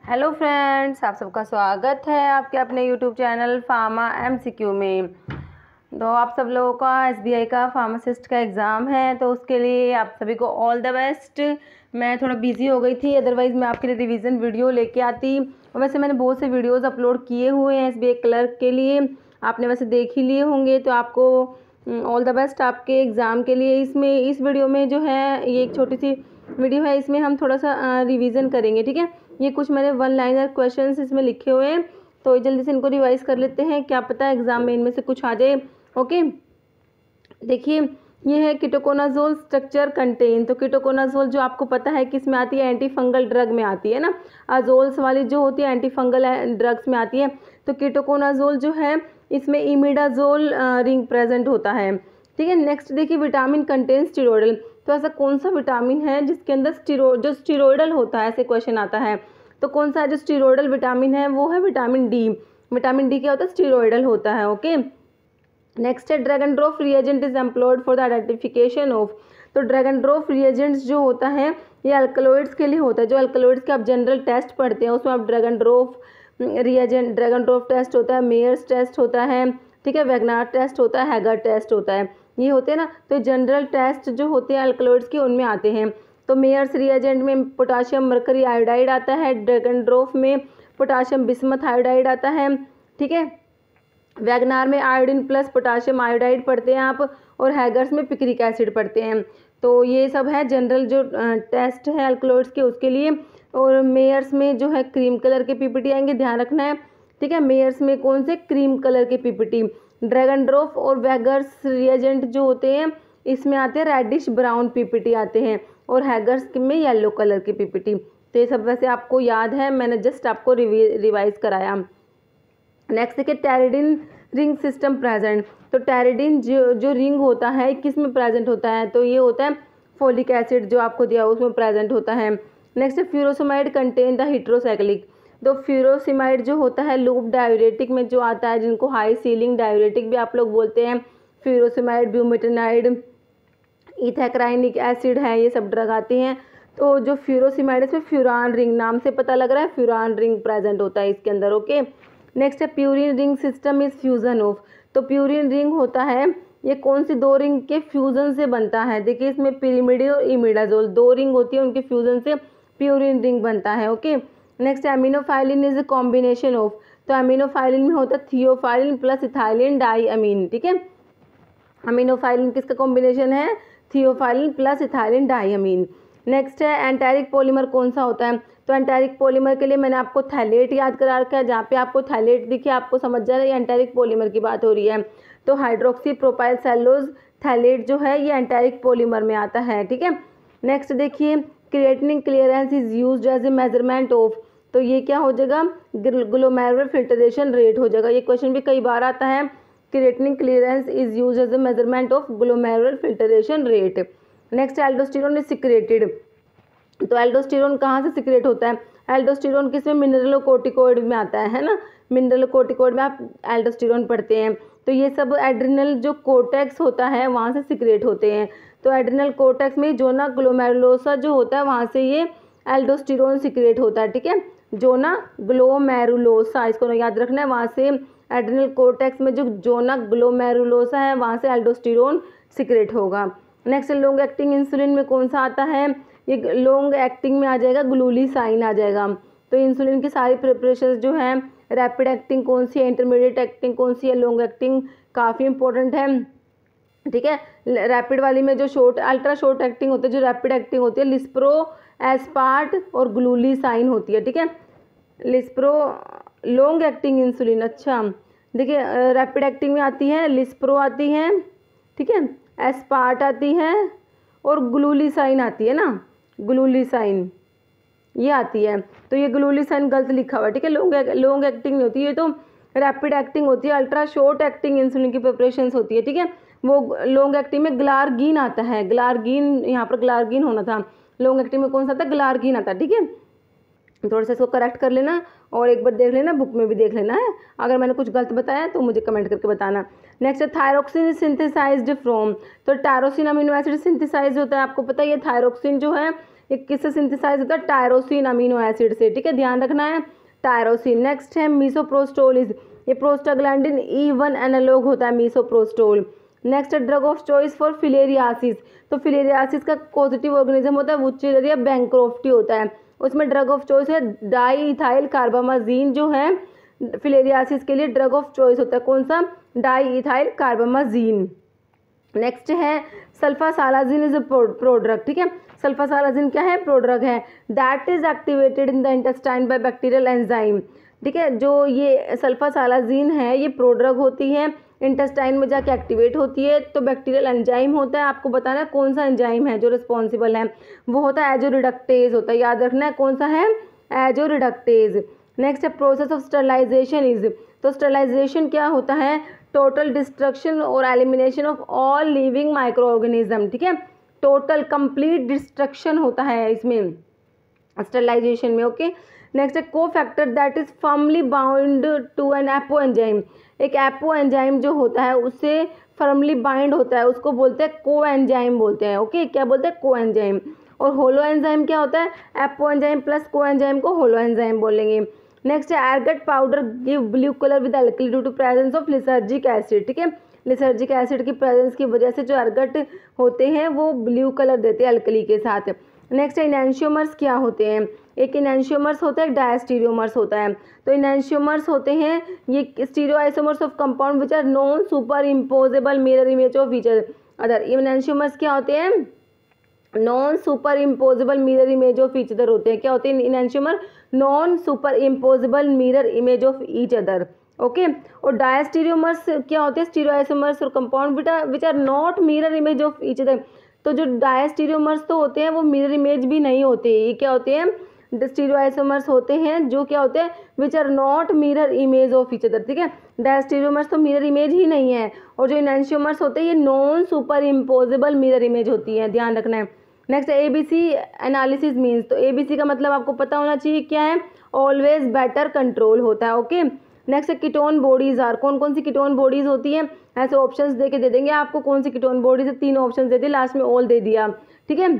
Hello friends, आप सबका स्वागत है आपके अपने यूट्यूब चैनल फार्मा एमसीक्यू में। तो आप सब लोगों का एसबीआई का फार्मासिस्ट का एग्ज़ाम है, तो उसके लिए आप सभी को ऑल द बेस्ट। मैं थोड़ा बिजी हो गई थी, अदरवाइज़ मैं आपके लिए रिवीजन वीडियो लेके आती। और वैसे मैंने बहुत से वीडियोज़ अपलोड किए हुए हैं एसबीआई क्लर्क के लिए, आपने वैसे देख ही लिए होंगे। तो आपको ऑल द बेस्ट आपके एग्ज़ाम के लिए। इस वीडियो में जो है ये एक छोटी सी वीडियो है, इसमें हम थोड़ा सा रिवीजन करेंगे, ठीक है। ये कुछ मैंने वन लाइनर क्वेश्चंस इसमें लिखे हुए हैं, तो जल्दी से इनको रिवाइज कर लेते हैं, क्या पता एग्जाम में इनमें से कुछ आ जाए। ओके, देखिए ये है कीटोकोनाजोल स्ट्रक्चर कंटेन। तो कीटोकोनाजोल जो आपको पता है किस में आती है, एंटी फंगल ड्रग में आती है ना। अजोल्स वाली जो होती है एंटी फंगल ड्रग्स में आती है। तो कीटोकोनाजोल जो है इसमें इमिडाजोल रिंग प्रेजेंट होता है, ठीक है। नेक्स्ट देखिए, विटामिन कंटेन स्टीरोइडल। तो ऐसा कौन सा विटामिन है जिसके अंदर जो स्टीरोइडल होता है, ऐसे क्वेश्चन आता है। तो कौन सा जो स्टीरोइडल विटामिन है वो है विटामिन डी। विटामिन डी क्या होता है, स्टीरोइडल होता है। ओके, नेक्स्ट है dragon drop reagent is employed for the identification of. तो ड्रैगन ड्रॉप रिएजेंट्स जो होता है ये अल्कलॉइड्स के लिए होता है। जो अल्कलॉइड्स के आप जनरल टेस्ट पढ़ते हैं उसमें आप Dragendorff reagent, Dragendorff test होता है, मेयर्स टेस्ट होता है, ठीक है, वैगनार टेस्ट होता है, हैगर टेस्ट होता है, ये होते हैं ना। तो जनरल टेस्ट जो होते हैं अल्कलॉइड्स के उनमें आते हैं। तो मेयर्स रिएजेंट में पोटाशियम मरकरी आयोडाइड आता है, ड्रैगन ड्रॉप में पोटाशियम बिस्मथ आयोडाइड आता है, ठीक है। वैगनार में आयोडीन प्लस पोटाशियम आयोडाइड पढ़ते हैं आप, और हैगर्स में पिक्रिक एसिड पढ़ते हैं। तो ये सब है जनरल जो टेस्ट है अल्कलॉइड्स के उसके लिए। और मेयर्स में जो है क्रीम कलर के पीपीटी आएंगे, ध्यान रखना है, ठीक है। मेयर्स में कौन से, क्रीम कलर के पीपीटी। ड्रैगन ड्रॉप और वैगर्स रिएजेंट जो होते हैं इसमें आते हैं रेडिश ब्राउन पीपीटी आते हैं, और हैगर्स में येलो कलर की पीपीटी। तो ये सब वैसे आपको याद है, मैंने जस्ट आपको रिवाइज कराया। नेक्स्ट देखिए, टेरिडिन रिंग सिस्टम प्रेजेंट। तो टेरिडिन जो रिंग होता है किस में प्रेजेंट होता है, तो ये होता है फोलिक एसिड जो आपको दिया उसमें प्रेजेंट होता है। नेक्स्ट है फ्यूरोसिमाइड कंटेन द हेट्रोसाइक्लिक। तो फ्यूरोसिमाइड जो होता है लूप डायूरेटिक में जो आता है, जिनको हाई सीलिंग डायूरेटिक भी आप लोग बोलते हैं। फ्यूरोसिमाइड, ब्यूमेटेनाइड, इथेक्राइनिक एसिड है, ये सब ड्रग आती हैं। तो जो फ्यूरोसिमाइड इसमें फ्यूरान रिंग, नाम से पता लग रहा है फ्यूरान रिंग प्रेजेंट होता है इसके अंदर। ओके, नेक्स्ट है purine ring system is fusion of. तो प्यूरिन रिंग होता है ये कौन सी दो रिंग के फ्यूजन से बनता है। देखिए इसमें पिरिमिडिन और इमिडाजोल दो रिंग होती है, उनके फ्यूजन से प्यूरिन रिंग बनता है। Okay, next एमिनोफाइलिन is a combination of. तो एमिनोफाइलिन में होता है थियोफाइलिन प्लस इथाइलिन डाई अमीन, ठीक है। अमीनोफाइलिन किसका कॉम्बिनेशन है, थियोफाइलिन प्लस इथाइलिन डाई अमीन। नेक्स्ट है एंटारिक पॉलीमर कौन सा होता है। तो एंटारिक पॉलीमर के लिए मैंने आपको थैलेट याद करा रखा है, जहाँ पे आपको थैलेट दिखे आपको समझ जा रहा है ये एंटारिक पॉलीमर की बात हो रही है। तो हाइड्रोक्सी प्रोपाइल सेलुलोज थैलेट जो है ये एंटारिक पॉलीमर में आता है, ठीक है। नेक्स्ट देखिए, creatinine clearance is used as a measurement of. तो ये क्या हो जाएगा, ग्लोमेरुलर फिल्ट्रेशन रेट हो जाएगा। ये क्वेश्चन भी कई बार आता है, creatinine clearance is used as a measurement of glomerular filtration rate. Next aldosterone is secreted. तो एल्डोस्टेरोन कहाँ से सिक्रेट होता है, एल्डोस्टेरोन किस में, मिनरलोकोर्टिकोइड में आता है ना। मिनरलोकोर्टिकोइड में आप एल्डोस्टेरोन पढ़ते हैं। तो ये सब एड्रिनल जो कोर्टेक्स होता है वहाँ से सिक्रेट होते हैं। तो एड्रिनल कोर्टेक्स में जोना ग्लोमेरुलोसा जो होता है वहाँ से ये एल्डोस्टेरोन सिक्रेट होता है, ठीक है। जोना ग्लोमेरुलोसा इसको याद रखना है, वहाँ से एड्रिनल कोर्टेक्स में जो जोना ग्लोमेरुलोसा है वहाँ से एल्डोस्टेरोन सिक्रेट होगा। नेक्स्ट लॉन्ग एक्टिंग इंसुलिन में कौन सा आता है, ये लॉन्ग एक्टिंग में आ जाएगा ग्लूलीसाइन आ जाएगा। तो इंसुलिन की सारी प्रिपरेशन जो है, रैपिड एक्टिंग कौन सी है, इंटरमीडिएट एक्टिंग कौन सी है, लॉन्ग एक्टिंग काफ़ी इंपॉर्टेंट है, ठीक है। रैपिड वाली में जो शॉर्ट अल्ट्रा शॉर्ट एक्टिंग होती है, जो रैपिड एक्टिंग होती है लिस्प्रो, एस्पार्ट और ग्लूलीसाइन होती है, ठीक है। लिस्प्रो लॉन्ग एक्टिंग इंसुलिन, अच्छा देखिए रैपिड एक्टिंग में आती है लिस्प्रो आती है, ठीक है, एस्पार्ट आती है और ग्लूलीसाइन आती है ना, ग्लूलीसाइन ये आती है। तो ये ग्लूलीसाइन गलत लिखा हुआ है, ठीक है। लॉन्ग एक्टिंग नहीं होती ये, तो रैपिड एक्टिंग होती है, अल्ट्रा शॉर्ट एक्टिंग इंसुलिन की प्रिपरेशन होती है, ठीक है। वो लॉन्ग एक्टिंग में ग्लार्गिन आता है, ग्लार्गिन यहाँ पर ग्लार्गिन होना था, लॉन्ग एक्टिंग में कौन सा था, ग्लार्गिन आता है, ठीक है। थोड़ा सा इसको करेक्ट कर लेना और एक बार देख लेना, बुक में भी देख लेना है। अगर मैंने कुछ गलत बताया तो मुझे कमेंट करके बताना। नेक्स्ट है थायरोक्सिन सिंथेसाइज्ड फ्रॉम। तो टायरोसिन अमीनो एसिड सिंथेसाइज होता है, आपको पता है ये थायरोक्सिन जो है ये किससे सिंथेसाइज होता है, टायरोसिन अमीनो एसिड से, ठीक है, ध्यान रखना है, टायरोसिन। नेक्स्ट है मीसोप्रोस्टोल इज, ये प्रोस्टाग्लैंडिन E1 एनालॉग होता है मीसोप्रोस्टोल। नेक्स्ट है drug of choice for filariasis, तो फिलेरियासिस का पॉजिटिव ऑर्गेनिज्म होता है वुचेरिया बैंक्रोफ्टी होता है, उसमें ड्रग ऑफ चॉइस है डाई इथाइल कार्बामाजीन, जो है फिलेरियासिस के लिए ड्रग ऑफ चॉइस होता है, कौन सा, डाई इथाइल कार्बामाजीन। नेक्स्ट है सल्फासालाजिन इज अ प्रोड्रग, ठीक है, सल्फासालाजिन क्या है, प्रोड्रग है, that is activated in the intestine bye bacterial enzyme, ठीक है, जो ये सल्फासालाजिन है ये प्रोड्रग होती है, इंटेस्टाइन में जाके एक्टिवेट होती है, तो बैक्टीरियल एंजाइम होता है, आपको बताना है कौन सा एंजाइम है जो रिस्पॉन्सिबल है, वो होता है एजोरिडक्टेज होता है, याद रखना है कौन सा है, एजोरिडक्टेज। नेक्स्ट है प्रोसेस ऑफ स्टरलाइजेशन इज, तो स्टरलाइजेशन क्या होता है, टोटल डिस्ट्रक्शन और elimination of all living micro organism, ठीक है, टोटल कंप्लीट डिस्ट्रक्शन होता है इसमें स्टरलाइजेशन में, ओके। नेक्स्ट है cofactor that is firmly bound to an apoenzyme, एक एपो एंजाइम जो होता है उससे फर्मली बाइंड होता है, उसको बोलते हैं को एंजाइम बोलते हैं, ओके, क्या बोलते हैं, को एंजाइम। और होलो एंजाइम क्या होता है, apo enzyme plus co enzyme को होलो एंजाइम बोलेंगे। नेक्स्ट है ergot powder give blue colour with alkali due to presence of lysergic acid, ठीक है, लिसर्जिक एसिड की प्रेजेंस की वजह से जो एरगट होते हैं वो ब्लू कलर देते हैं अल्कली के साथ। नेक्स्ट है इनैंशियोमर्स क्या होते हैं, एक इनैंशियोमर्स होता है, एक डायस्टीरियोमर्स होता है, तो इनैंशियोमर्स होते हैं ये stereoisomers of compound which are non super imposable mirror image of each other. Enantiomers क्या होते हैं, non super imposable mirror image of each other होते हैं, क्या होते हैं enantiomer, non super imposable mirror image of each other, okay. और diastereomers क्या होते हैं, स्टीरियोआइसोमर्स और compound which are not mirror image of each other, तो जो डायस्टीरियोमर्स तो होते हैं वो मिरर इमेज भी नहीं होते, ये क्या होते हैं, स्टीरियोआइसोमर्स होते हैं जो क्या होते हैं which are not mirror image of each other, ठीक है, डायस्टीरियोमर्स तो मिरर इमेज ही नहीं है, और जो इनैंशियोमर्स होते हैं ये non super imposable mirror image होती है, ध्यान रखना है। नेक्स्ट ABC एनालिसिस मीन्स, तो ABC का मतलब आपको पता होना चाहिए क्या है, ऑलवेज बेटर कंट्रोल होता है, okay. Next ketone bodies are, कौन कौन सी कीटोन बॉडीज होती हैं, ऐसे ऑप्शंस दे के दे देंगे आपको कौन सी कीटोन बॉडीज है, 3 ऑप्शन दे दिए, लास्ट में ऑल दे दिया, ठीक है।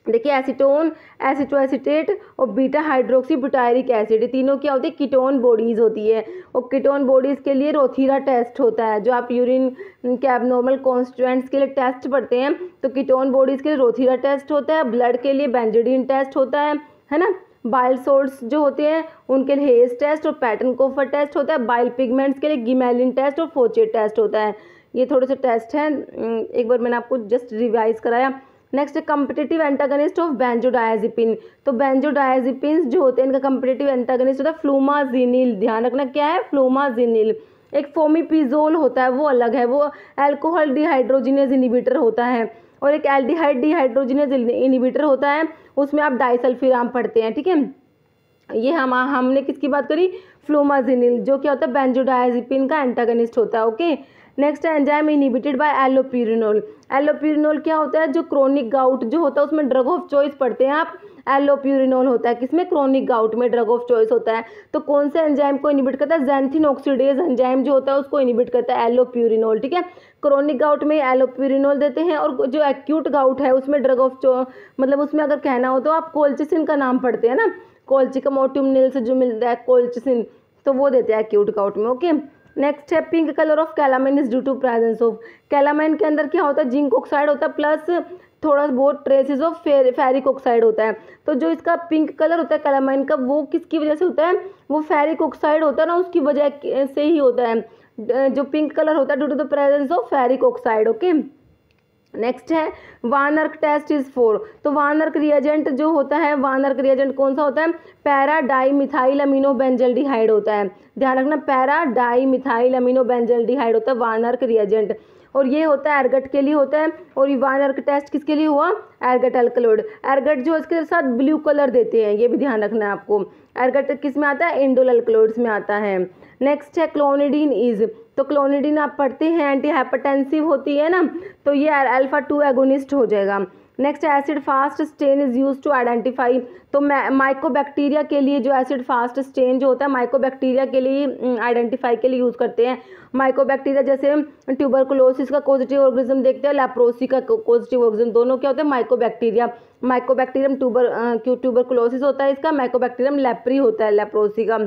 देखिए एसीटोन, एसिटोएसिटेट और बीटा हाइड्रोक्सी ब्यूटायरिक एसिड, तीनों क्या होती है, कीटोन बॉडीज होती है, और कीटोन बॉडीज के लिए रोथीरा टेस्ट होता है, जो आप यूरिन के एबनॉर्मल कॉन्स्टिट्यूएंट्स के लिए टेस्ट पढ़ते हैं, तो कीटोन बॉडीज के लिए रोथीरा टेस्ट होता है, ब्लड के लिए बेंजोडिन टेस्ट होता है ना, बाइल सोल्ट्स जो होते हैं उनके लिए हेज टेस्ट और पैटर्न कोफर टेस्ट होता है, बाइल पिगमेंट्स के लिए गिमेलिन टेस्ट और फोचेट टेस्ट होता है, ये थोड़े से टेस्ट हैं, एक बार मैंने आपको जस्ट रिवाइज कराया। नेक्स्ट है कम्पिटिटिव एंटागनिस्ट ऑफ बेंजोडायजेपिन, तो बेंजोडायजेपिन्स जो होते हैं इनका कम्पिटिटिव एंटागनिस्ट होता है फ्लूमाजीनिल, ध्यान रखना क्या है, फ्लूमाजीनिल। एक फोमिपिजोल होता है वो अलग है, वो अल्कोहल डिहाइड्रोजिनेज इनिबिटर होता है, और एक एल्डिहाइड डिहाइड्रोजिनेज इनिबिटर होता है, उसमें आप डाइसल्फिराम पढ़ते हैं, ठीक है। ये हमने किसकी बात करी, फ्लूमाजीनिल, जो क्या होता है बेंजोडायजेपिन का एंटागनिस्ट होता है, ओके। नेक्स्ट है enzyme inhibited bye allopurinol, allopurinol क्या होता है, जो क्रोनिक गाउट जो होता है उसमें ड्रग ऑफ चॉइस पढ़ते हैं आप, एलोप्यूरिनोल होता है किसमें, क्रोनिक गाउट में ड्रग ऑफ चॉइस होता है, तो कौन से एंजाइम को इनिबिट करता है, ज़ैंथिन ऑक्सीडेज एंजाइम जो होता है उसको इनिबिट करता है एलोप्यूरिनोल, ठीक है। क्रोनिक गाउट में एलोप्यूरिनोल देते हैं, और जो एक्यूट गाउट है उसमें ड्रग ऑफ मतलब उसमें अगर कहना हो तो आप कोल्चिसिन का नाम पढ़ते हैं ना, कोल्चिकम ऑट्यूमनिल से जो मिलता है कोल्चिसिन, तो वो देते हैं एक्यूट गाउट में, ओके। नेक्स्ट है pink colour of calamine is due to presence of, calamine के अंदर क्या होता है, जिंक ऑक्साइड होता है प्लस थोड़ा बहुत ट्रेसेस ऑफ फेरिक ऑक्साइड होता है, तो जो इसका पिंक कलर होता है कैलामाइन का वो किसकी वजह से होता है, वो फेरिक ऑक्साइड होता है ना उसकी वजह से ही होता है, जो पिंक कलर होता है due to the presence of ferric oxide, okay. Next है वान अर्क टेस्ट इज फॉर, तो वान अर्क रिएजेंट जो होता है, वान अर्क रिएजेंट कौन सा होता है, para di methyl amino benzaldehyde होता है, ध्यान रखना para di methyl amino benzaldehyde होता है वान अर्क रिएजेंट, और ये होता है एरगट के लिए होता है, और वान अर्क टेस्ट किसके लिए हुआ, एरगट अल्कलोइड, एरगट जो इसके साथ ब्लू कलर देते हैं, ये भी ध्यान रखना है आपको, एरगट किस में आता है, इंडोल अल्कलोइड्स में आता है। नेक्स्ट है क्लोनिडीन इज, तो क्लोनिडीन आप पढ़ते हैं एंटी हाइपरटेंसिव होती है ना, तो ये अल्फा 2 एगोनिस्ट हो जाएगा। Next acid fast stain is use to identify, तो माइकोबैक्टीरिया के लिए जो एसिड फास्ट स्टेन जो होता है माइकोबैक्टीरिया के लिए आइडेंटिफाई के लिए यूज़ करते हैं। माइकोबैक्टीरिया जैसे ट्यूबरकुलोसिस का पॉजिटिव ऑर्गेनिज्म देखते हैं, लेप्रोसी का पॉजिटिव ऑर्गेनिज्म, दोनों क्या होते हैं माइकोबैक्टीरिया। माइकोबैक्टीरियम ट्यूबरकुलोसिस होता है इसका, माइकोबैक्टीरियम लेप्री होता है लेप्रोसी का।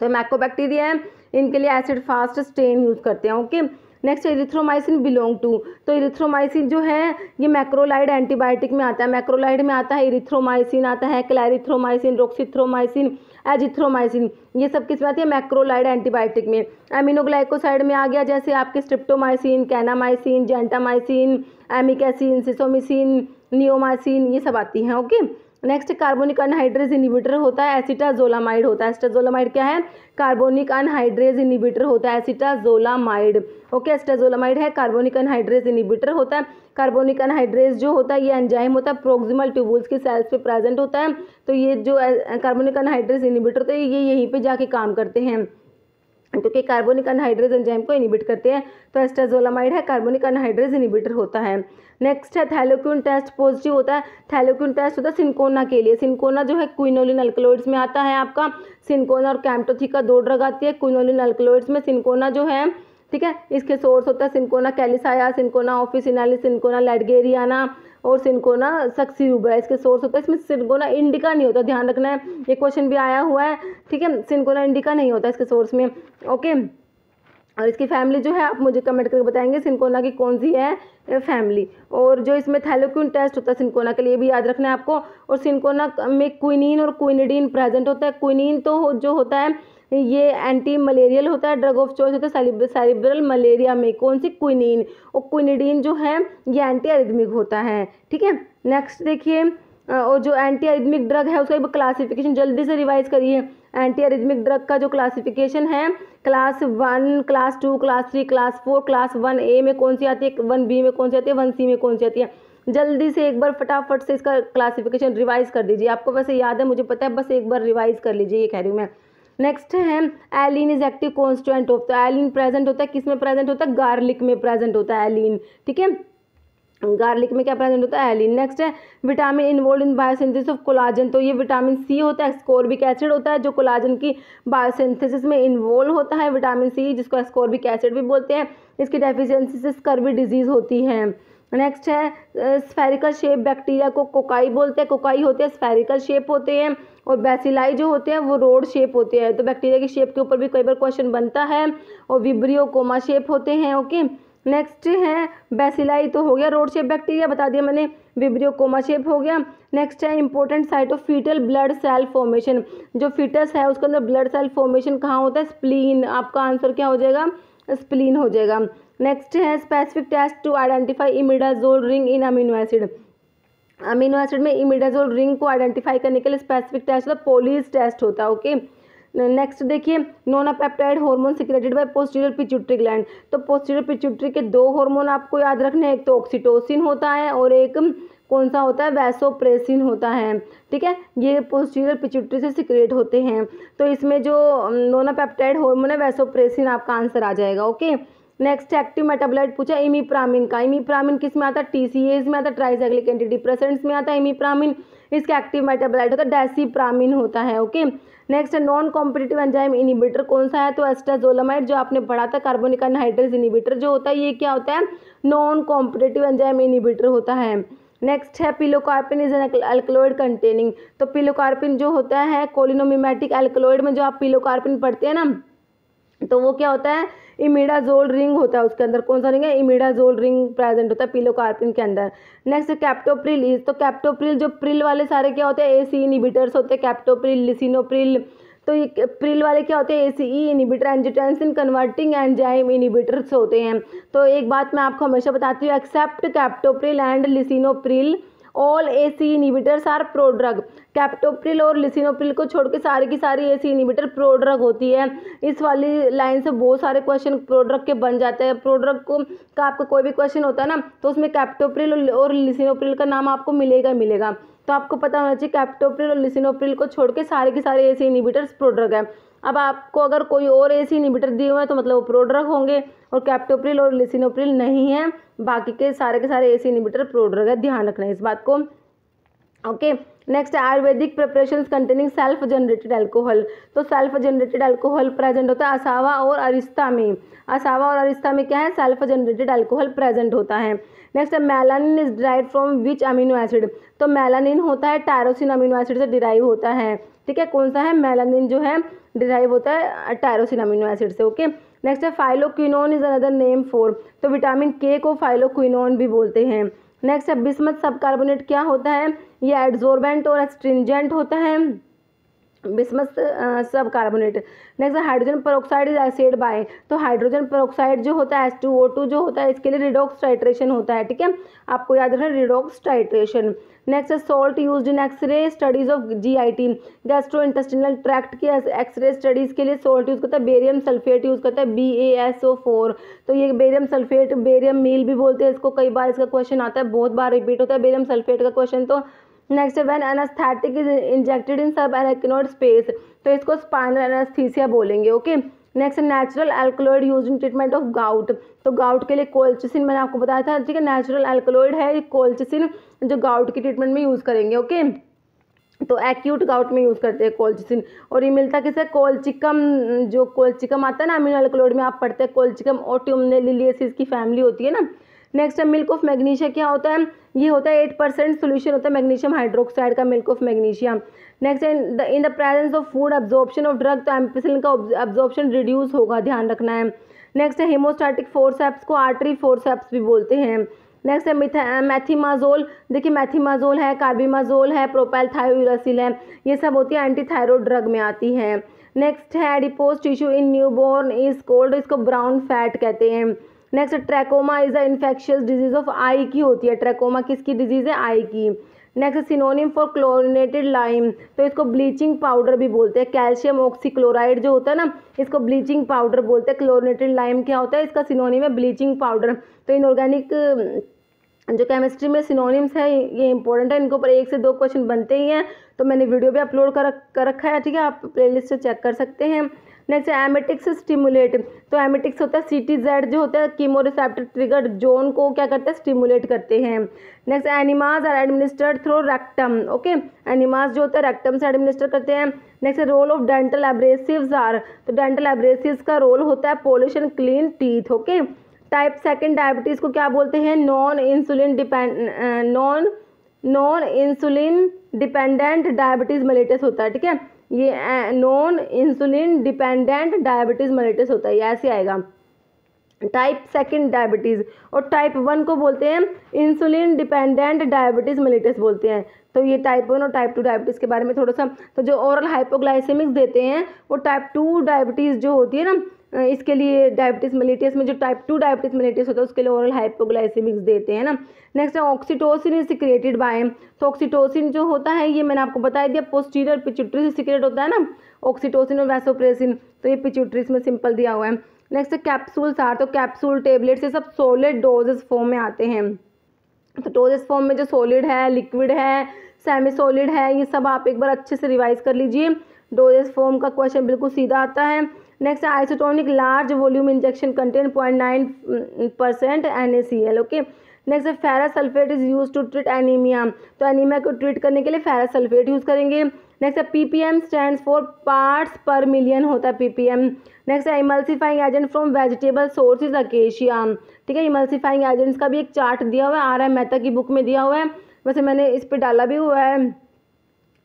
तो माइकोबैक्टीरिया है, इनके लिए एसिड फास्ट स्टेन यूज़ करते हैं। Okay, next erythromycin belong to, तो इरिथ्रोमाइसिन जो है ये मैक्रोलाइड एंटीबायोटिक में आता है। मैक्रोलाइड में आता है इरिथ्रोमाइसिन आता है, क्लैरिथ्रोमाइसिन, रोक्सिथ्रोमाइसिन, एजिथ्रोमाइसिन, ये सब किस में आती है मैक्रोलाइड एंटीबायोटिक में। एमिनोग्लाइकोसाइड में आ गया जैसे आपके स्ट्रिप्टोमाइसिन, कैनामाइसिन, जेंटामाइसिन, एमिकैसिन, सिसोमिसिन, नियोमाइसिन, ये सब आती हैं। Okay, next carbonic anhydrase inhibitor होता है एसिटाजोलामाइड होता है। एसिटाजोलामाइड क्या है, कार्बोनिक अनहाइड्रेज इनिबिटर होता है एसिटाजोलामाइड। ओके, एसिटाजोलामाइड है कार्बोनिक अनहाइड्रेज इनिबिटर होता है। कार्बोनिक अनहाइड्रेज जो होता है ये एंजाइम होता है, प्रोक्सिमल ट्यूबुल्स की सेल्स पे प्रेजेंट होता है। तो ये जो कार्बोनिक अनहाइड्रेज इनिबिटर होता है ये यहीं पे जाके काम करते हैं क्योंकि कार्बोनिक अनहाइड्रेज एंजाइम को इनिबिट करते हैं। तो एसिटाजोलामाइड है कार्बोनिक अनहाइड्रेज इनिबिटर होता है। नेक्स्ट है थैलोक्विन टेस्ट पॉजिटिव होता है। थैलोक्विन टेस्ट होता है सिंकोना के लिए। सिंकोना जो है क्विनोलिन अल्कलॉइड्स में आता है आपका। सिंकोना और कैम्टोथिका 2 ड्रग आती है क्विनोलिन अल्कलॉइड्स में। सिंकोना जो है ठीक है, इसके सोर्स होता है सिंकोना कैलिसाया, सिंकोना ऑफिसिनालिस, सिंकोना लैडगेरियाना और सिंकोना सक्सीरुबरा, इसके सोर्स होता है। इसमें सिंकोना इंडिका नहीं होता, ध्यान रखना है, ये क्वेश्चन भी आया हुआ है। ठीक है, सिंकोना इंडिका नहीं होता इसके सोर्स में। ओके, और इसकी फैमिली जो है आप मुझे कमेंट करके बताएंगे सिंकोना की कौन सी है फैमिली। और जो इसमें थैलोक्विन टेस्ट होता है सिंकोना के लिए भी याद रखना है आपको। और सिंकोना में क्विनीन और क्विनिडीन प्रेजेंट होता है। क्विनीन तो जो होता है ये एंटी मलेरियल होता है, ड्रग ऑफ चॉइस होता है सेरिब्रल मलेरिया में, कौन सी क्विनीन। और क्विनिडीन जो है ये एंटी अरिथमिक होता है। ठीक है, नेक्स्ट देखिए, और जो एंटी अरिथमिक ड्रग है उसका क्लासिफिकेशन जल्दी से रिवाइज करिए। एंटी अरिथमिक ड्रग का जो क्लासिफिकेशन है class 1, class 2, class 3, class 4, class 1A में कौन सी आती है, 1B में कौन सी आती है, 1C में कौन सी आती है। जल्दी से एक बार फटाफट से इसका क्लासिफिकेशन रिवाइज कर दीजिए। आपको वैसे याद है मुझे पता है, बस एक बार रिवाइज कर लीजिए, ये कह रही हूँ मैं। नेक्स्ट है alliin is active constituent of, तो एलिन प्रेजेंट होता है किस में प्रेजेंट होता है, गार्लिक में प्रेजेंट होता है एलिन। ठीक है, गार्लिक में क्या प्रेजेंट होता है एलिन। नेक्स्ट है vitamin involve in biosynthesis of collagen, तो ये विटामिन सी होता है, एस्कॉर्बिक एसिड होता है जो कोलाजन की बायोसिंथेसिस में इन्वॉल्व होता है, विटामिन सी जिसको एस्कॉर्बिक एसिड भी बोलते हैं। इसकी डेफिशिएंसी से स्कर्वी डिजीज होती है। नेक्स्ट है स्फेरिकल शेप बैक्टीरिया को कोकाई बोलते हैं। कोकाई होते हैं स्फेरिकल शेप होते हैं और बैसिलाई जो होते हैं वो रोड शेप होते हैं। तो बैक्टीरिया की शेप के ऊपर भी कई बार क्वेश्चन बनता है। और विब्रियो कोमा शेप होते हैं। ओके, नेक्स्ट है बैसिलाई तो हो गया रोड शेप बैक्टीरिया बता दिया मैंने, विब्रियो कोमा शेप हो गया। नेक्स्ट है important site of fetal blood cell formation, जो फीटस है उसके अंदर ब्लड सेल फॉर्मेशन कहाँ होता है, स्प्लीन। आपका आंसर क्या हो जाएगा, स्प्लीन हो जाएगा। नेक्स्ट है specific test to identify imidazole ring in amino acid. Amino acid में इमिडाजोल रिंग को आइडेंटिफाई करने के लिए स्पेसिफिक टेस्ट होता है, पोलीज टेस्ट होता है। ओके, नेक्स्ट देखिए nonapeptide hormone secreted by posterior pituitary gland, तो पोस्टीरियर पिट्यूटरी के 2 हार्मोन आपको याद रखने हैं, एक तो ऑक्सीटोसिन होता है और एक कौन सा होता है, वैसोप्रेसिन होता है। ठीक है, ये पोस्टीरियर पिट्यूटरी से सिक्रेट होते हैं। तो इसमें जो नोनापेप्टाइड हार्मोन है वैसोप्रेसिन आपका आंसर आ जाएगा। ओके, नेक्स्ट एक्टिव मेटाबोलाइट पूछा इमीप्रामिन का। इमीप्रामिन किस में आता है, TCAs में आता है, ट्राइसाइक्लिक एंटीडिप्रेसेंट्स में आता है इमीप्रामिन। इसका एक्टिव मेटाबोलाइट होता है डेसिप्रामिन होता है। ओके, नेक्स्ट है नॉन कॉम्पिटिटिव एंजाइम इनिबिटर कौन सा है, तो एस्टाजोलामाइड जो आपने पढ़ा था, कार्बोनिक अनहाइड्रेज इनिबिटर जो होता है ये क्या होता है, नॉन कॉम्पिटिटिव एंजाइम इनिबिटर होता है। नेक्स्ट है pilocarpine is an alkaloid containing, तो पिलोकार्पिन जो होता है कोलिनोमिमेटिक अल्कलॉइड में जो आप पिलोकार्पिन पढ़ते हैं ना, तो वो क्या होता है, इमिडाजोल रिंग होता है उसके अंदर, कौन सा रिंग है, इमिडाजोल रिंग प्रेजेंट होता है पिलोकार्पिन के अंदर। नेक्स्ट कैप्टोप्रिल इज, तो कैप्टोप्रिल जो प्रिल वाले सारे क्या होते हैं, ACE इनिबिटर्स होते हैं, कैप्टोप्रिल, लिसिनोप्रिल। तो ये प्रिल वाले क्या होते हैं, ACE inhibitor, angiotensin converting enzyme inhibitors होते हैं। तो एक बात मैं आपको हमेशा बताती हूँ, except captopril and lisinopril all ACE inhibitors are prodrug. Captopril और लिसिनोप्रिल को छोड़ के सारी की सारी ACE इनिबिटर प्रोड्रग होती है। इस वाली लाइन से बहुत सारे क्वेश्चन प्रोड्रग के बन जाते हैं। प्रोड्रग को का आपका कोई भी क्वेश्चन होता है ना, तो उसमें कैप्टोप्रिल और लिसिनोप्रिल का नाम आपको मिलेगा मिलेगा। तो आपको पता होना चाहिए कैप्टोप्रिल और लिसिनोप्रिल को छोड़ के सारे के सारे एसी इनहिबिटर्स प्रोड्रग है। अब आपको अगर कोई और एसी इनहिबिटर दिए हुए हैं तो मतलब वो प्रोड्रग होंगे, और कैप्टोप्रिल और लिसिनोप्रिल नहीं है, बाकी के सारे एसी इनहिबिटर प्रोड्रग है, ध्यान रखना है इस बात को। Okay, next Ayurvedic preparations containing self generated alcohol. तो सेल्फ जनरेटेड अल्कोहल प्रेजेंट होता है असावा और अरिस्ता में। असावा और अरिस्ता में क्या है, सेल्फ जनरेटेड अल्कोहल प्रेजेंट होता है। Next melanin is derive from which amino acid. तो मेलानिन होता है टायरोसिन अमीनो एसिड से डिराइव होता है, ठीक है। कौन सा है, मेलानिन जो है डिराइव होता है टायरोसिन अमीनो एसिड से। ओके, नेक्स्ट है phylloquinone is another name for. तो विटामिन के को फाइलोक्विनोन भी बोलते हैं। नेक्स्ट है बिस्मथ सब कार्बोनेट क्या होता है, ये एड्सोर्बेंट और एस्ट्रिंजेंट होता है, बिस्मथ सब carbonate. Next hydrogen peroxide is acid by. तो हाइड्रोजन पेरोक्साइड जो होता है H2O2 जो होता है इसके लिए रिडॉक्स टाइट्रेशन होता है, ठीक है, आपको याद रखना redox titration. Next salt used in X ray studies of GIT, gastrointestinal tract की एक्सरे स्टडीज के लिए सॉल्ट यूज करता है, बेरियम सल्फेट यूज करता है BaSO4। तो ये बेरियम सल्फेट, बेरियम मील भी बोलते हैं इसको, कई बार इसका क्वेश्चन आता है, बहुत बार रिपीट होता है बेरियम सल्फेट का क्वेश्चन। तो next when anaesthetic is injected इन सब एराकिनोइड स्पेस, तो इसको स्पाइनल एनेस्थीसिया बोलेंगे। Okay, next natural alkaloid use in treatment of gout. तो गाउट के लिए कोल्चिसिन मैंने आपको बताया था, ठीक है, नेचुरल अल्कलॉइड है कोल्चिसिन जो गाउट की ट्रीटमेंट में यूज करेंगे। ओके, तो एक्यूट गाउट में यूज करते हैं कोल्चिसिन, और ये मिलता किससे, कोल्चिकम, जो कोल्चिकम आता है ना अमीनो अल्कलॉइड में आप पढ़ते हैं, कोल्चिकम ओटियोमनेलिलिएसिस की फैमिली होती है ना। नेक्स्ट है मिल्क ऑफ मैग्नीशिया क्या होता है, ये होता है 8% सोल्यूशन होता है मैग्नीशियम हाइड्रोक्साइड का, milk of magnesium. Next in the presence of food absorption of drug, तो एम्पिसिलिन का अब्जॉर्प्शन रिड्यूस होगा, ध्यान रखना है। नेक्स्ट है हेमोस्टैटिक फोर्सेप्स को आर्टरी फोर्सेप्स भी बोलते हैं। नेक्स्ट है मैथीमाजोल, देखिए मैथीमाजोल है, कार्बिमाजोल है, प्रोपाइलथायोयुरासिल है, ये सब होती है एंटी थायरॉइड ड्रग में आती है। नेक्स्ट है adipose tissue in newborn is cold, इसको ब्राउन फैट कहते हैं। Next trachoma is the infectious disease of eye की होती है, ट्रैकोमा किसकी डिजीज है, आई की। Next synonym for chlorinated lime, तो इसको ब्लीचिंग पाउडर भी बोलते हैं, कैल्शियम ऑक्सीक्लोराइड जो होता है ना इसको ब्लीचिंग पाउडर बोलते हैं। क्लोरिनेटेड लाइम क्या होता है, इसका सिनोनिम है ब्लीचिंग पाउडर। तो इनऑर्गेनिक जो केमिस्ट्री में सिनोनिम्स है ये इंपॉर्टेंट है, इनके ऊपर 1 से 2 क्वेश्चन बनते ही हैं, तो मैंने वीडियो भी अपलोड कर रखा है, ठीक है, आप प्लेलिस्ट से चेक कर सकते हैं। नेक्स्ट एमेटिक्स स्टिमुलेट, तो एमेटिक्स होता है CTZ जो होता है कीमो रिसेप्टर ट्रिगर जोन को क्या करते हैं, स्टिमुलेट करते हैं। Next enemas are administered through rectum. Okay, enemas जो होता है रेक्टम से एडमिनिस्टर करते हैं। Next role of dental abrasives are, तो डेंटल एब्रेसिव्स का रोल होता है polish and clean teeth. Okay, type 2 diabetes को क्या बोलते हैं, non insulin dependent diabetes mellitus होता है, ठीक है, ये non insulin dependent diabetes mellitus होता है, ये ऐसे आएगा टाइप 2 डायबिटीज़। और टाइप 1 को बोलते हैं इंसुलिन डिपेंडेंट डायबिटीज़ मेलिटस बोलते हैं। तो ये टाइप 1 और टाइप 2 डायबिटीज़ के बारे में थोड़ा सा, तो जो ओरल हाइपोग्लाइसेमिक्स देते हैं वो टाइप 2 डायबिटीज़ जो होती है ना, इसके लिए डायबिटीज़ मेलिटस में जो टाइप 2 डायबिटीज़ मेलिटस होता है उसके लिए ओरल हाइपोग्लाइसेमिक्स देते हैं ना। नेक्स्ट है ऑक्सीटोसिन इज सिक्रेटेड बाय, तो ऑक्सीटोसिन जो होता है ये मैंने आपको बता दिया पोस्टीरियर पिट्यूटरी से सिक्रेट होता है ना, ऑक्सीटोसिन और वैसोप्रेसिन, तो ये पिट्यूटरीज में सिंपल दिया हुआ है। नेक्स्ट कैप्सूल्स आर, तो कैप्सूल टेबलेट्स ये सब सॉलिड डोजेस फॉर्म में आते हैं। तो डोजेस फॉर्म में जो सॉलिड है, लिक्विड है, सेमी सॉलिड है, ये सब आप एक बार अच्छे से रिवाइज कर लीजिए, डोजेस फॉर्म का क्वेश्चन बिल्कुल सीधा आता है। Next isotonic large volume injection contain 0.9% NaCl। Okay, next ferrous sulphate is use to treat anaemia, तो एनीमिया को ट्रीट करने के लिए फेरस सल्फेट यूज करेंगे। Next PPM stands for parts per million होता है PPM। Next emulsifying agent from vegetable sources acacia, ठीक है, इमल्सिफाइंग एजेंट्स का भी एक चार्ट दिया हुआ है, RM मेहता की बुक में दिया हुआ है, वैसे मैंने इस पर डाला भी हुआ है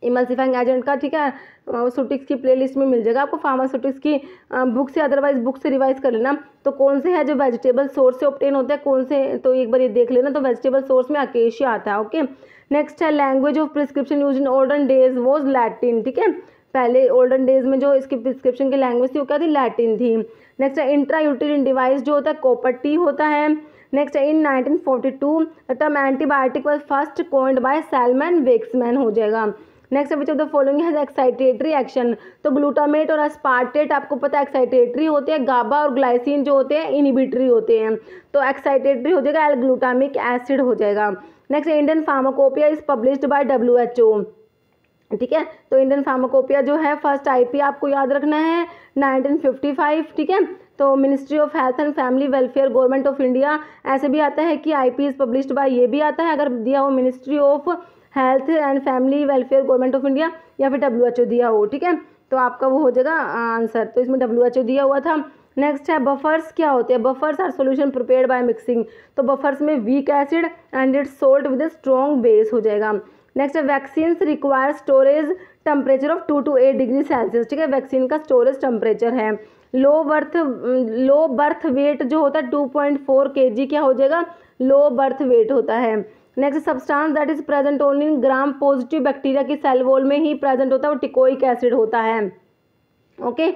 इमल्सिफाइंग एजेंट का, ठीक है, सुटिक्स की प्लेलिस्ट में मिल जाएगा आपको, फार्मास्यूटिक्स की बुक से, अदरवाइज बुक से रिवाइज कर लेना। तो कौन से है जो वेजिटेबल सोर्स से ऑब्टेन होते हैं, कौन से, तो एक बार ये देख लेना, तो वेजिटेबल सोर्स में अकेशिया आता है। ओके, नेक्स्ट है language of prescription use in olden days was Latin, ठीक है, पहले ओल्डन डेज में जो इसकी प्रिस्क्रिप्शन की लैंग्वेज थी वो क्या थी, लैटिन थी। नेक्स्ट है इंट्रा यूटेरिन डिवाइस जो होता है कॉपर टी होता है। Next in 1942 the term antibiotic was first coined by Selman Waksman हो जाएगा। Next which of the following has excitatory action, तो ग्लूटामेट और अस्पार्टेट आपको पता है एक्साइटेटरी होते हैं, गाबा और ग्लाइसिन जो होते हैं इनहिबिटरी होते हैं, तो एक्साइटेटरी हो जाएगा एल ग्लूटामिक एसिड हो जाएगा। Next Indian pharmacopoeia is published by WHO, ठीक है। तो इंडियन फार्माकोपिया जो है फर्स्ट IP आपको याद रखना है 1955, ठीक है। तो ministry of health and family welfare government of India, ऐसे भी आता है कि IP इज पब्लिश्ड बाय, ये भी आता है अगर दिया हो ministry of health and family welfare government of India या फिर WHO दिया हो, ठीक है। तो आपका वो हो जाएगा आंसर, तो इसमें WHO दिया हुआ था। नेक्स्ट है बफर्स क्या होते हैं, buffers are solution prepared by mixing, तो बफर्स में weak acid and its salt with a strong base हो जाएगा। नेक्स्ट है vaccines require storage temperature of 2 to 8 degree Celsius, ठीक है। वैक्सीन का स्टोरेज टेम्परेचर है। लो बर्थ वेट जो होता है 2.4 kg क्या हो जाएगा, लो बर्थ वेट होता है। Next substance that is present only in gram positive bacteria की सेल वॉल में ही प्रेजेंट होता है, वो टिकोइक एसिड होता है, ओके।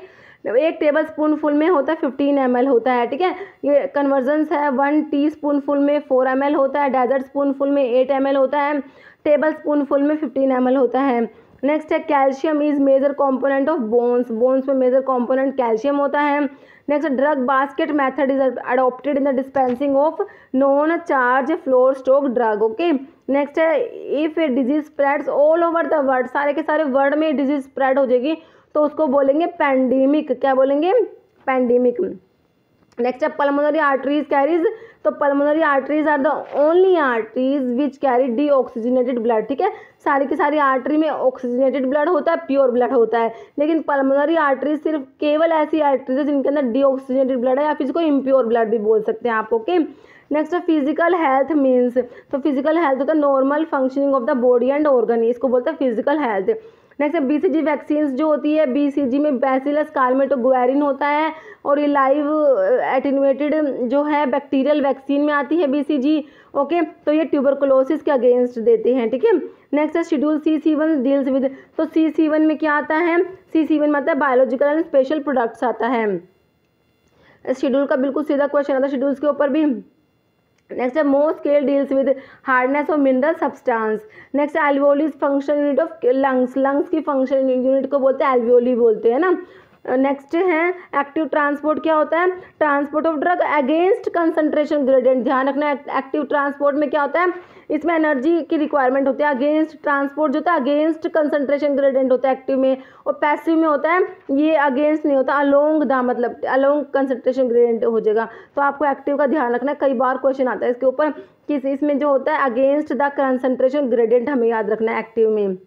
1 टेबल स्पून फुल में होता है 15 ml होता है, ठीक है। ये कन्वर्जन्स है 1 टीस्पून फुल में 4 ml होता है, डेजर्ट स्पून फुल में 8 ml होता है, टेबल स्पून फुल में 15 ml होता है। नेक्स्ट है calcium is major component of bones, bones में मेजर कंपोनेंट कैल्शियम होता है। Next drug basket method is adopted in the dispensing of non charge floor stock drug, okay. Next है if a disease spreads all over the world, सारे के सारे world में disease spread हो जाएगी तो उसको बोलेंगे पैंडेमिक, क्या बोलेंगे, पैंडेमिक। नेक्स्ट है पल्मोनरी आर्टरीज कैरीज, तो pulmonary arteries are the only arteries which carry deoxygenated blood, ठीक है। सारी की सारी आर्टरी में ऑक्सीजनेटेड ब्लड होता है, प्योर ब्लड होता है, लेकिन पल्मोनरी आर्टरीज सिर्फ केवल ऐसी आर्टरीज है जिनके अंदर डीऑक्सीजनेटेड ब्लड है, या फिर इसको इम्प्योर ब्लड भी बोल सकते हैं आप, ओके। नेक्स्ट है फिजिकल हेल्थ मीन्स, तो फिजिकल हेल्थ होता है normal functioning of the body and organ, इसको बोलते हैं फिजिकल हेल्थ। नेक्स्ट है BCG वैक्सीन जो होती है, BCG में बैसिलस कार्मेटोगुएरिन होता है और ये लाइव एटेन्यूएटेड जो है बैक्टीरियल वैक्सीन में आती है BCG, ओके। तो ये ट्यूबरकुलोसिस के अगेंस्ट देते हैं, ठीक है। नेक्स्ट है शेड्यूल C1 डील्स विद, तो C1 में क्या आता है, C1 में आता है बायोलॉजिकल एंड स्पेशल प्रोडक्ट्स आता है। शेड्यूल का बिल्कुल सीधा क्वेश्चन आता है शेड्यूल्स के ऊपर भी। नेक्स्ट है Mohs scale deals with hardness of mineral substance. Next है alveoli function unit of lungs, lungs की फंक्शन यूनिट को बोलते हैं एल्वियोली बोलते हैं ना। नेक्स्ट है एक्टिव ट्रांसपोर्ट क्या होता है, transport of drug against concentration gradient, ध्यान रखना एक्टिव ट्रांसपोर्ट में क्या होता है, इसमें एनर्जी की रिक्वायरमेंट होती है, अगेंस्ट ट्रांसपोर्ट जो होता है अगेंस्ट कंसंट्रेशन ग्रेडियंट होता है एक्टिव में, और पैसिव में होता है ये अगेंस्ट नहीं होता, अलोंग द मतलब अलोंग कंसंट्रेशन ग्रेडियंट हो जाएगा। तो आपको एक्टिव का ध्यान रखना है, कई बार क्वेश्चन आता है इसके ऊपर कि इसमें जो होता है अगेंस्ट द कंसंट्रेशन ग्रेडियंट हमें याद रखना है एक्टिव में।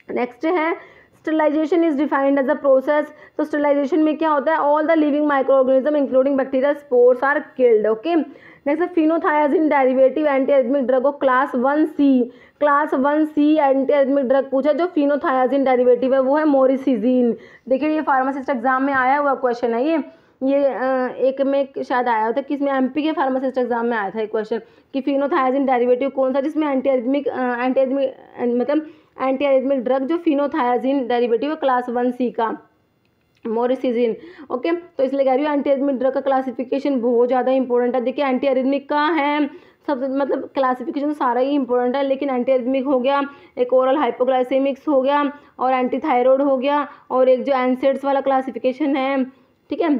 नेक्स्ट है sterilization is defined as a process, तो स्टरलाइजेशन में क्या होता है all the living micro organism including bacteria spores are killed, okay. Next है phenothiazine derivative anti arrhythmic drug of class 1C, class 1C anti arrhythmic drug पूछा, जो फिनोथायाजिन derivative है वो है मोरिसिजीन। देखिए ये फार्मासिस्ट एग्जाम में आया हुआ क्वेश्चन है, ये एक में शायद आया था, किसमें MP के फार्मासिस्ट एग्जाम में आया था एक क्वेश्चन कि फिनोथायाजिन डेरिवेटिव कौन सा जिसमें एंटी एरिथमिक मतलब एंटी एरिथमिक ड्रग जो फिनोथायाजिन डेरिवेटिव है क्लास 1C का मोरिसिजिन, ओके। तो इसलिए कह रही हूँ एंटी एरिथमिक ड्रग का क्लासिफिकेशन बहुत ज़्यादा इंपॉर्टेंट है। देखिए एंटी एरिथमिक का है सब मतलब क्लासिफिकेशन सारा ही इंपॉर्टेंट है, लेकिन एंटी एरिथमिक हो गया, एक ओरल हाइपोग्लाइसेमिक्स हो गया और एंटी थायराइड हो गया, और एक जो एनसेड्स वाला क्लासिफिकेशन है, ठीक है।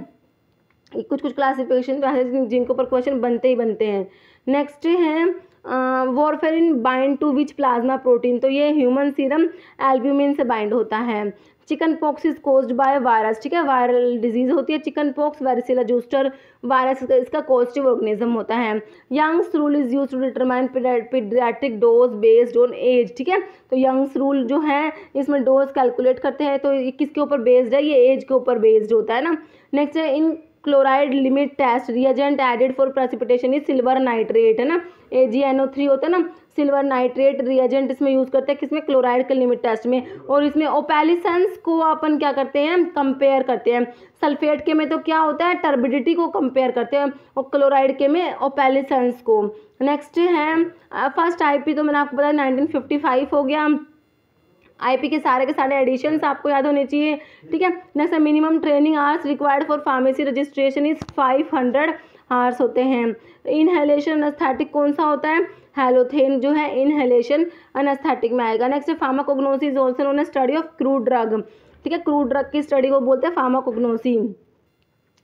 कुछ क्लासिफिकेशन तो ऐसे जिनके ऊपर क्वेश्चन बनते ही बनते हैं। नेक्स्ट है warfarin bind to which plasma protein, तो ये ह्यूमन सीरम एल्ब्यूमिन से बाइंड होता है। Chicken pox is caused by virus, ठीक है, वायरल डिजीज होती है chicken pox, varicella zoster virus इसका कॉजेटिव ऑर्गेनिज्म होता है। Young's rule is used to determine paediatric dose based on age, ठीक है। तो यंग्स रूल जो है इसमें डोज कैलकुलेट करते हैं, तो ये किसके ऊपर बेस्ड है, ये एज के ऊपर बेस्ड होता है ना। नेक्स्ट है in chloride limit test reagent added for precipitation is silver nitrate, है ना, AgNO3 होता है ना, सिल्वर नाइट्रेट रिएजेंट इसमें यूज़ करते हैं किसमें, क्लोराइड के लिमिट टेस्ट में। और इसमें ओपैलिसेंस को अपन क्या करते हैं, कंपेयर करते हैं। सल्फेट के में तो क्या होता है टर्बिडिटी को कंपेयर करते हैं, और क्लोराइड के में ओपैलिसेंस को। नेक्स्ट है फर्स्ट IP तो मैंने आपको बताया 1955 हो गया। IP के सारे एडिशंस आपको याद होने चाहिए, ठीक है। नेक्स्ट है minimum training hours required for pharmacy registration is 500 hours होते हैं। इनहेलेशन एस्थेटिक कौन सा होता है, हेलोथेन जो है इनहेलेशन एस्थेटिक में आएगा। नेक्स्ट है pharmacognosy is also known as study of crude drug, ठीक है, क्रूड ड्रग की स्टडी को बोलते हैं फार्माकोग्नोसी।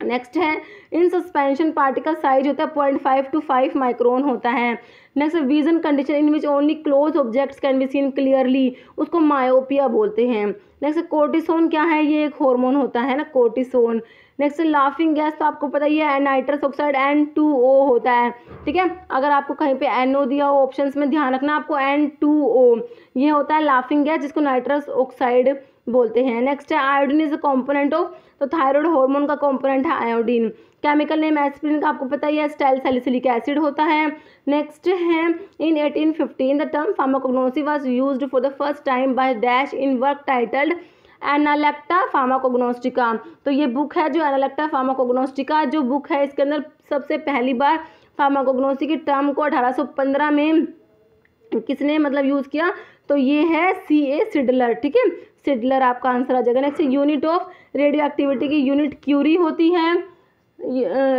नेक्स्ट है इन सस्पेंशन पार्टिकल साइज होता है 0.5 to 5 माइक्रोन होता है। Next vision condition in which only close objects can be seen clearly, उसको मायोपिया बोलते हैं। नेक्स्ट कोर्टिसोन क्या है, ये एक हार्मोन होता है ना कोर्टिसोन। नेक्स्ट लाफिंग गैस तो आपको पता ही है नाइट्रस ऑक्साइड N2O होता है, ठीक है। अगर आपको कहीं पे NO दिया हो ऑप्शंस में ध्यान रखना आपको N2O ये होता है लाफिंग गैस जिसको नाइट्रस ऑक्साइड बोलते हैं। नेक्स्ट है iodine is a component of, तो थायराइड हार्मोन का कॉम्पोनेंट है आयोडीन। केमिकल नेम एस्पिरिन का आपको पता ही है स्टाइल सैलिसिलिक एसिड होता है। नेक्स्ट है in 1815 the term pharmacognosy was used for the first time by dash in work titled Analecta Pharmacognostica. तो ये बुक है जो एनालेक्टा फार्माकोग्नोस्टिका जो बुक है इसके अंदर सबसे पहली बार फार्माकोग्नोसी की टर्म को 1815 में किसने मतलब यूज़ किया, तो ये है C.A. सिडलर, ठीक है। सिडलर आपका आंसर आ जाएगा। Next unit of radio activity की यूनिट क्यूरी होती है,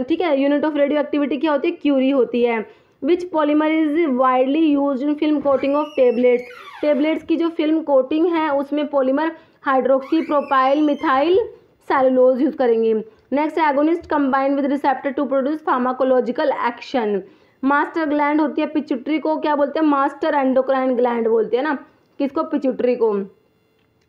ठीक है। यूनिट ऑफ रेडियो एक्टिविटी क्या होती है, क्यूरी होती है। Which polymer is widely use in film coating of tablets, tablets की जो फिल्म कोटिंग है उसमें polymer hydroxy propyl methyl cellulose use करेंगे। Next agonist combine with receptor to produce pharmacological action. Master gland होती है pituitary को क्या बोलते हैं, मास्टर एंडोक्राइन ग्लैंड बोलते हैं ना, किसको, पिट्यूटरी को।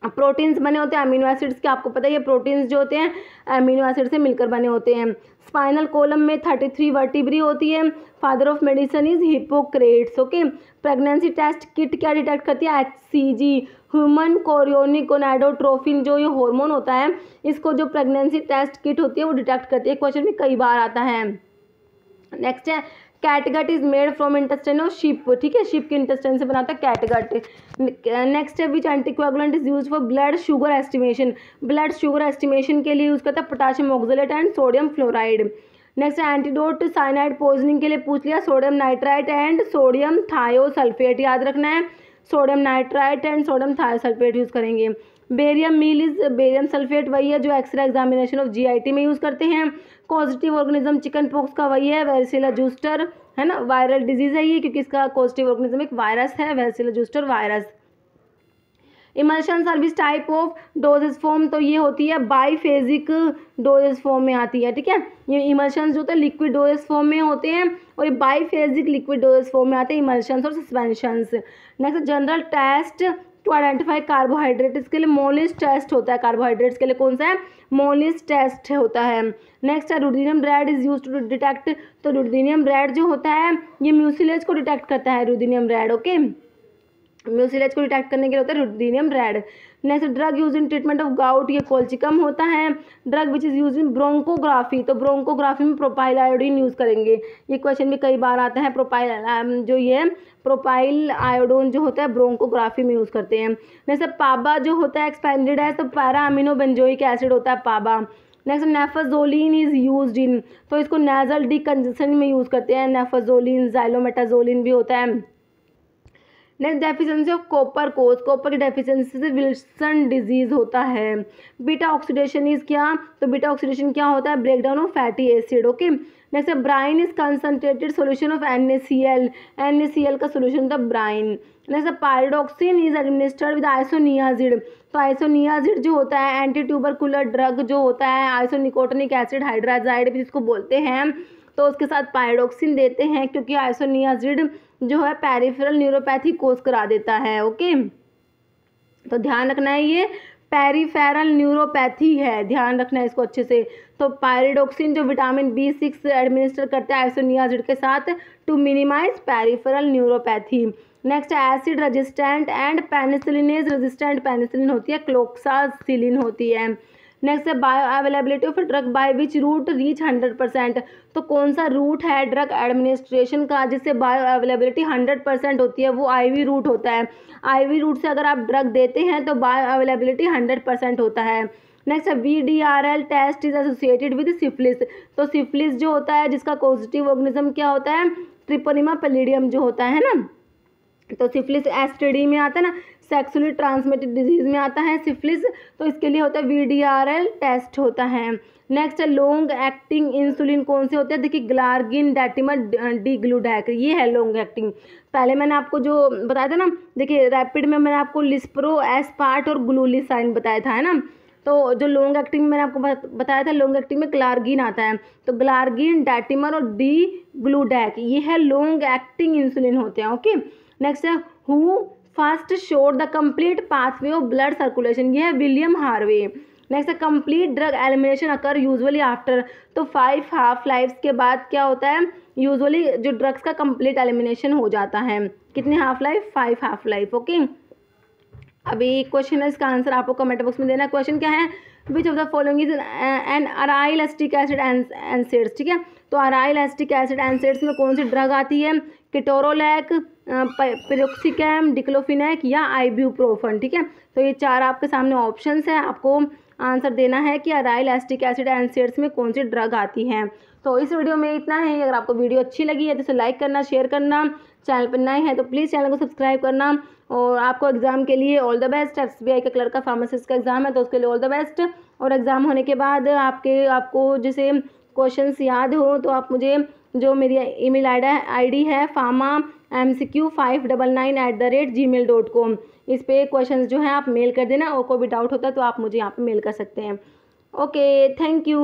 प्रोटीन्स बने होते हैं अमीनो एसिड्स के, आपको पता है ये प्रोटीन्स जो होते हैं अमीनो एसिड से मिलकर बने होते हैं। स्पाइनल कॉलम में 33 वर्टिब्री होती है। Father of medicine is Hippocrates, okay. Pregnancy test kit क्या डिटेक्ट करती है, HCG ह्यूमन कोरियोनिक गोनाडोट्रोफिन जो ये हार्मोन होता है इसको जो प्रेगनेंसी टेस्ट किट होती है वो डिटेक्ट करती है, क्वेश्चन में कई बार आता है। नेक्स्ट है catgut is made from intestine of ship, ठीक है, शिप के इंटेस्टाइन से बनाता है कैटगट। नेक्स्ट है which anticoagulant is use for blood sugar estimation, blood sugar estimation के लिए यूज करता है potassium oxalate and sodium fluoride. Next antidote cyanide poisoning के लिए पूछ लिया sodium nitrite and sodium thiosulphate, याद रखना है sodium nitrite and sodium thiosulphate use करेंगे। Barium meal is barium sulphate वही है जो एक्सरे एग्जामिनेशन ऑफ GIT में यूज़ करते हैं। पॉजिटिव ऑर्गेनिज्म चिकन पॉक्स का वही है वेरिसिला जूस्टर, है ना, वायरल डिजीज है ये क्योंकि इसका पॉजिटिव ऑर्गेनिज्म एक वायरस है वेरिसिला zoster virus. Emulsion service type of doses form, तो ये होती है बाईफेजिक डोजेज फॉर्म में आती है, ठीक है। ये इमल्शन जो होते हैं लिक्विड डोजेज फॉर्म में होते हैं और ये बाईफेजिक लिक्विड डोजेज फॉर्म में आते हैं इमल्शंस और suspensions. Next general test to identify carbohydrate, इसके लिए मोलिस टेस्ट होता है, कार्बोहाइड्रेट्स के लिए कौन सा है, मोलिस टेस्ट होता है। नेक्स्ट है ruthenium red is use to detect, तो रुडीनियम रेड जो होता है ये म्यूसिलेज को डिटेक्ट करता है, रुडीनियम रेड, ओके, म्यूसिलेज को डिटेक्ट करने के लिए होता है ruthenium red. Next drug use in treatment of gout, ये कोल्चिकम होता है। Drug which is use in bronchography, तो ब्रोंकोग्राफी में प्रोपाइल आयोडीन यूज करेंगे, ये क्वेश्चन भी कई बार आता है। प्रोपाइल जो ये प्रोपाइल आयोडीन जो होता है ब्रोंकोग्राफी में यूज करते हैं। जैसे पाबा जो होता है एक्सपेंडेड है तो पैरा अमीनो बेंजोइक एसिड होता है पाबा। नेक्स्ट नेफाजोलिन इज यूज्ड इन, तो इसको नेजल डिकंजेशन में यूज करते हैं, नेफाजोलिन जाइलोमेटाजोलिन भी होता है। Next deficiency of copper cause, copper की डेफिशिएंसी से विल्सन डिजीज होता है। बीटा ऑक्सीडेशन इज क्या, तो बीटा ऑक्सीडेशन क्या होता है, breakdown of fatty acid, okay. Next brine is concentrated solution of NaCl, NaCl का सॉल्यूशन था brine. Next pyridoxine is administered with isoniazid, तो आइसोनियाजिड जो होता है एंटी ट्यूबरकुलर ड्रग जो होता है, आइसोनिकोटिनिक एसिड हाइड्राजाइड भी जिसको बोलते हैं, तो उसके साथ पायरोडॉक्सिन देते हैं क्योंकि आइसोनियाजिड जो है पेरिफेरल न्यूरोपैथी कोज करा देता है, ओके। तो ध्यान रखना है ये पेरिफेरल न्यूरोपैथी है, ध्यान रखना है इसको अच्छे से। तो पायरिडोक्सिन जो विटामिन B6 एडमिनिस्टर करता है आइसोनियाजिड के साथ to minimise peripheral neuropathy. Next acid resistant and penicillinase resistant, penicillin होती है, क्लोक्सासिलिन होती है। नेक्स्ट है bioavailability of drug by which route reach 100%, तो कौन सा रूट है ड्रग एडमिनिस्ट्रेशन का जिससे बायो अवेलेबिलिटी 100% होती है, वो IV रूट होता है। IV रूट से अगर आप ड्रग देते हैं तो बायो अवेलेबिलिटी 100% होता है। नेक्स्ट है VDRL test is associated with syphilis, तो सिफिलिस जो होता है जिसका पॉजिटिव ऑर्गेनिज्म क्या होता है, ट्रिपोनिमा पैलिडियम जो होता है ना, तो सिफिलिस STD में आता है ना, सेक्सुअली ट्रांसमिटेड डिजीज में आता है सिफिलिस, तो इसके लिए होता है VDRL टेस्ट होता है। नेक्स्ट है लॉन्ग एक्टिंग इंसुलिन कौन से होते हैं, देखिए ग्लार्गिन डैटिमर डिग्लूडैक, ये है लॉन्ग एक्टिंग। पहले मैंने आपको जो बताया था ना, देखिए रैपिड में मैंने आपको लिस्प्रो एस्पार्ट और ग्लूलिसाइन बताया था, है ना, तो जो लॉन्ग एक्टिंग में मैंने आपको बताया था, लॉन्ग एक्टिंग में ग्लार्गिन आता है, तो ग्लार्गिन, डैटिमर और डी ग्लूडैक, ये है लॉन्ग एक्टिंग इंसुलिन होते हैं। ओके, नेक्स्ट है who first showed the complete pathway of blood circulation, ये है विलियम हार्वे। नेक्स्ट है कंप्लीट ड्रग एलिमिनेशन अकर यूजुअली आफ्टर, तो 5 हाफ लाइफ्स के बाद क्या होता है, यूजुअली जो ड्रग्स का कंप्लीट एलिमिनेशन हो जाता है। कितने half life, 5 half life. Okay, अभी क्वेश्चन है, इसका आंसर आपको कमेंट बॉक्स में देना। क्वेश्चन क्या है, विच of the following is an aryl acetic acid NSAIDs, ठीक है, तो अराइल एसिटिक एसिड एनसेड्स में कौन सी ड्रग आती है, केटोरोलैक, पिरोक्सिकैम, डिक्लोफिनेक या आइब्यूप्रोफन, ठीक है। तो ये 4 आपके सामने ऑप्शंस हैं, आपको आंसर देना है कि अराइल एसिटिक एसिड एनसेड्स में कौन सी ड्रग आती है। तो इस वीडियो में इतना है। अगर आपको वीडियो अच्छी लगी है तो इसे लाइक करना, शेयर करना, चैनल पर नए हैं तो प्लीज़ चैनल को सब्सक्राइब करना। और आपको एग्ज़ाम के लिए ऑल द बेस्ट। SBI का क्लर्क का फार्मासिस्ट का एग्ज़ाम है तो उसके लिए ऑल द बेस्ट। और एग्ज़ाम होने के बाद आपको जैसे क्वेश्चंस याद हो तो आप मुझे, जो मेरी ईमेल आईडी है famamcq599@gmail.com, इस पे क्वेश्चंस जो हैं आप मेल कर देना, और कोई भी डाउट होता है तो आप मुझे यहाँ पे मेल कर सकते हैं। Okay, thank you.